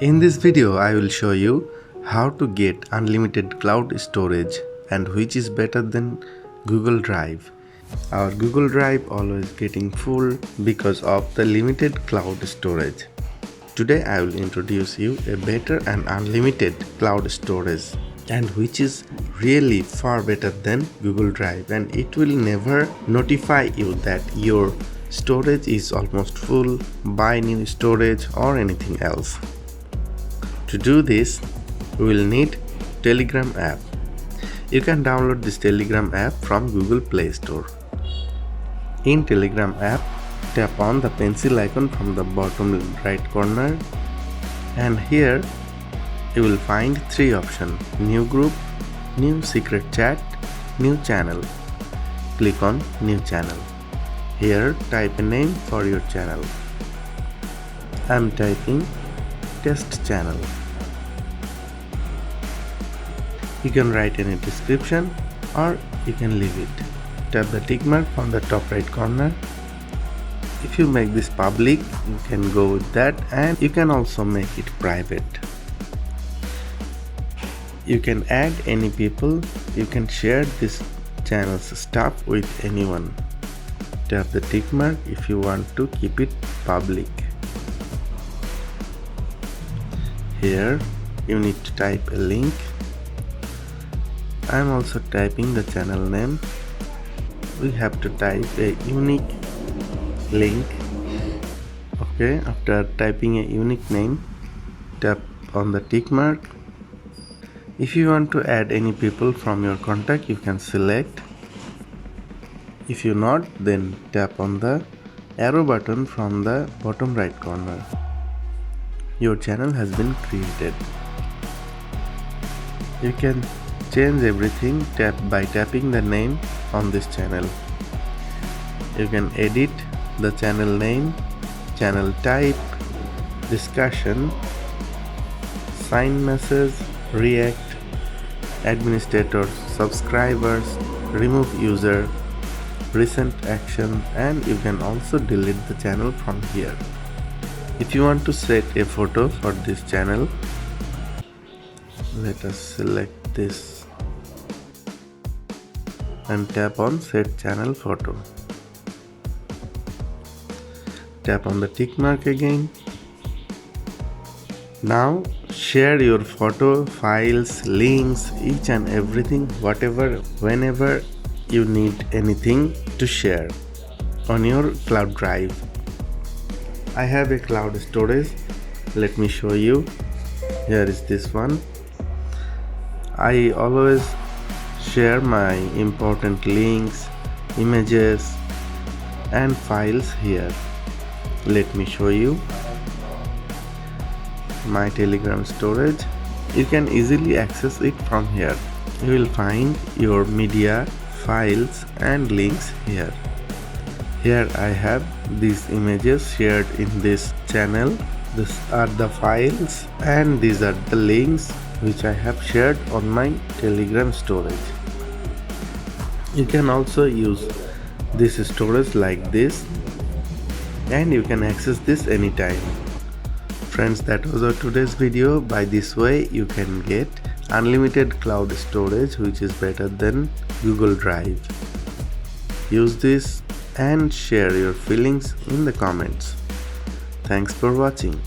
In this video, I will show you how to get unlimited cloud storage and which is better than Google Drive. Our Google Drive always getting full because of the limited cloud storage. Today I will introduce you a better and unlimited cloud storage and which is really far better than Google Drive, and it will never notify you that your storage is almost full, buy new storage or anything else. To do this, we will need Telegram app. You can download this Telegram app from Google Play Store. In Telegram app, tap on the pencil icon from the bottom right corner, and here you will find three options: new group, new secret chat, new channel. Click on new channel. Here type a name for your channel. I am typing test channel. You can write any description or you can leave it. Tap the tick mark from the top right corner. If you make this public, you can go with that, and you can also make it private. You can add any people. You can share this channel's stuff with anyone. Tap the tick mark if you want to keep it public. Here you need to type a link. I am also typing the channel name. We have to type a unique link. Okay, after typing a unique name, tap on the tick mark. If you want to add any people from your contact, you can select. If you not, then tap on the arrow button from the bottom right corner. Your channel has been created. You can change everything by tapping the name on this channel. You can edit the channel name, channel type, discussion, sign message, react, administrators, subscribers, remove user, recent action, and you can also delete the channel from here. If you want to set a photo for this channel, let us select this and tap on set channel photo. Tap on the tick mark again. Now share your photo, files, links, each and everything, whatever, whenever you need anything to share on your cloud drive. I have a cloud storage. Let me show you. Here is this one. I always share my important links, images and files here. Let me show you my Telegram storage. You can easily access it from here. You will find your media, files and links here. Here I have these images shared in this channel. These are the files and these are the links which I have shared on my Telegram storage. You can also use this storage like this, and you can access this anytime. Friends, that was our today's video. By this way you can get unlimited cloud storage which is better than Google Drive. Use this and share your feelings in the comments. Thanks for watching.